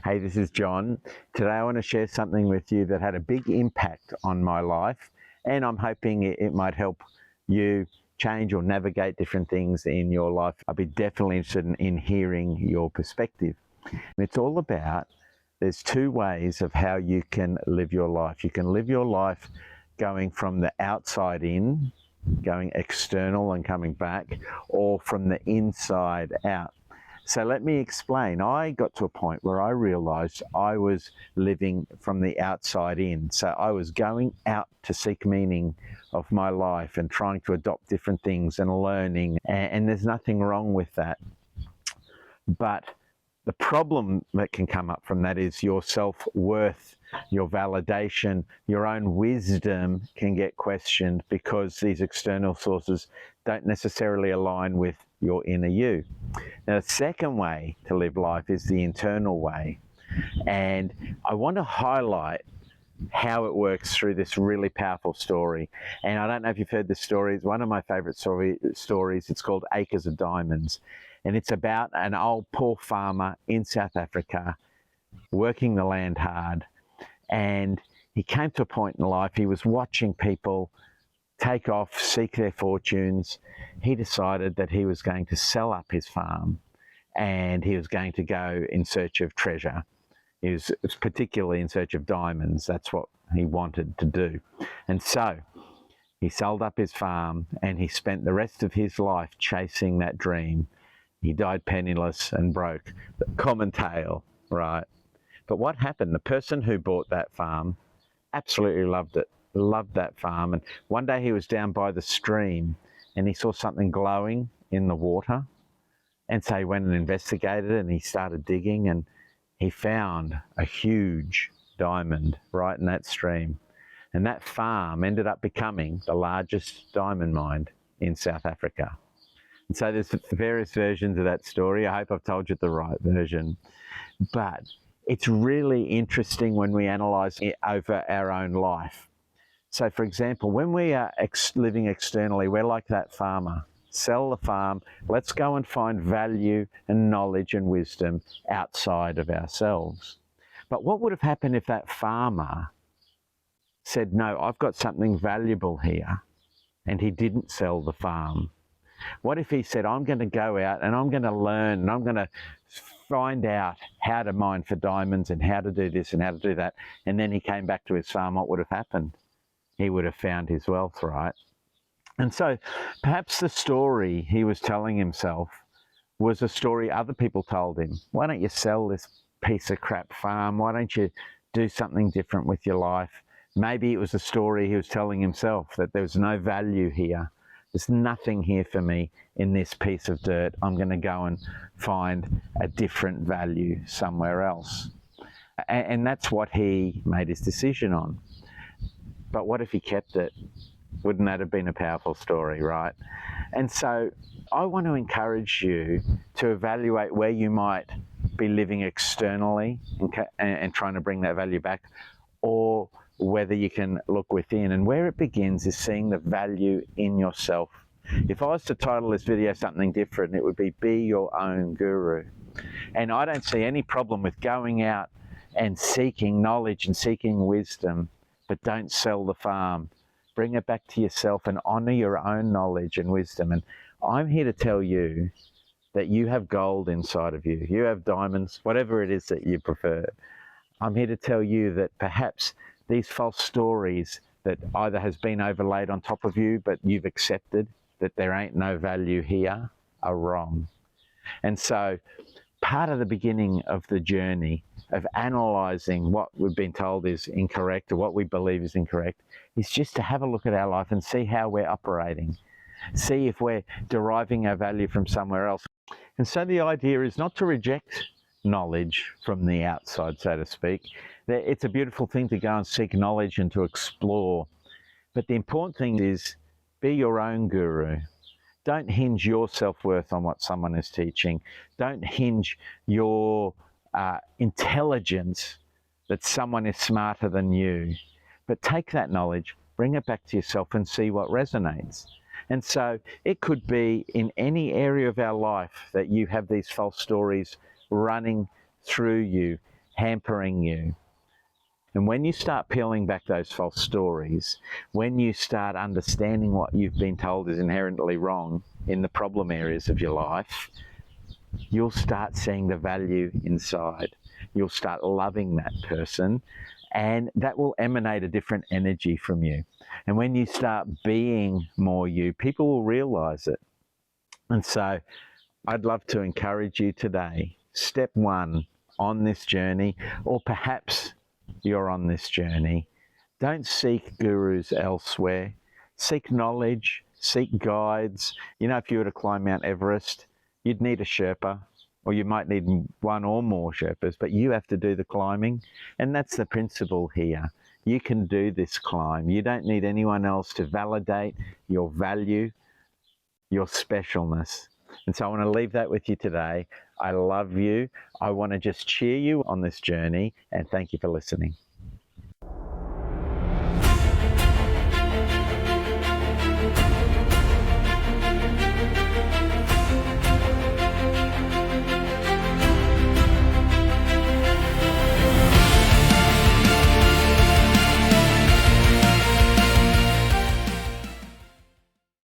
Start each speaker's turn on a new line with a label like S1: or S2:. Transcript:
S1: Hey, this is John. Today I want to share something with you that had a big impact on my life, and I'm hoping it might help you change or navigate different things in your life. I'd be definitely interested in hearing your perspective. It's all about, there's two ways of how you can live your life. You can live your life going from the outside in, going external and coming back, or from the inside out. So let me explain. I got to a point where I realized I was living from the outside in. So I was going out to seek meaning of my life and trying to adopt different things and learning. And there's nothing wrong with that. But the problem that can come up from that is your self-worth, your validation, your own wisdom can get questioned because these external sources don't necessarily align with your inner you. Now, the second way to live life is the internal way. And I want to highlight how it works through this really powerful story. And I don't know if you've heard this story. It's one of my favorite stories. It's called Acres of Diamonds. And it's about an old poor farmer in South Africa working the land hard. And he came to a point in life, he was watching people take off, seek their fortunes. He decided that he was going to sell up his farm and he was going to go in search of treasure. He was particularly in search of diamonds. That's what he wanted to do. And so he sold up his farm and he spent the rest of his life chasing that dream. He died penniless and broke. The common tale, right? But what happened? The person who bought that farm absolutely loved it, loved that farm. And one day he was down by the stream and he saw something glowing in the water. And so he went and investigated it and he started digging and he found a huge diamond right in that stream. And that farm ended up becoming the largest diamond mine in South Africa. And so there's various versions of that story. I hope I've told you the right version. But it's really interesting when we analyze it over our own life. So for example, when we are living externally, we're like that farmer. Sell the farm, let's go and find value and knowledge and wisdom outside of ourselves. But what would have happened if that farmer said, no, I've got something valuable here, and he didn't sell the farm? What if he said, I'm going to go out and I'm going to learn and I'm going to find out how to mine for diamonds and how to do this and how to do that, and then he came back to his farm? What would have happened? He would have found his wealth, right? And so perhaps the story he was telling himself was a story other people told him. Why don't you sell this piece of crap farm? Why don't you do something different with your life? Maybe it was a story he was telling himself, that there was no value here. There's nothing here for me in this piece of dirt. I'm going to go and find a different value somewhere else. And that's what he made his decision on. But what if he kept it? Wouldn't that have been a powerful story, right? And so I want to encourage you to evaluate where you might be living externally and trying to bring that value back, or whether you can look within. And where it begins is seeing the value in yourself. If I was to title this video something different, it would be your own guru. And I don't see any problem with going out and seeking knowledge and seeking wisdom, but don't sell the farm. Bring it back to yourself and honor your own knowledge and wisdom. And I'm here to tell you that you have gold inside of you. You have diamonds, whatever it is that you prefer. I'm here to tell you that perhaps these false stories that either has been overlaid on top of you, but you've accepted that there ain't no value here, are wrong. And so part of the beginning of the journey of analysing what we've been told is incorrect, or what we believe is incorrect, is just to have a look at our life and see how we're operating. See if we're deriving our value from somewhere else. And so the idea is not to reject knowledge from the outside, so to speak. It's a beautiful thing to go and seek knowledge and to explore. But the important thing is, be your own guru. Don't hinge your self-worth on what someone is teaching. Don't hinge your intelligence that someone is smarter than you. But take that knowledge, bring it back to yourself and see what resonates. And so it could be in any area of our life that you have these false stories running through you. hampering you. And when you start peeling back those false stories, when you start understanding what you've been told is inherently wrong in the problem areas of your life, you'll start seeing the value inside. You'll start loving that person, and that will emanate a different energy from you. And when you start being more you, people will realize it. And so I'd love to encourage you today, step one on this journey, or perhaps you're on this journey. Don't seek gurus elsewhere. Seek knowledge, seek guides. You know, if you were to climb Mount Everest, you'd need a Sherpa, or you might need one or more Sherpas, but you have to do the climbing. And that's the principle here. You can do this climb. You don't need anyone else to validate your value, your specialness. And so I want to leave that with you today. I love you. I want to just cheer you on this journey, and thank you for listening.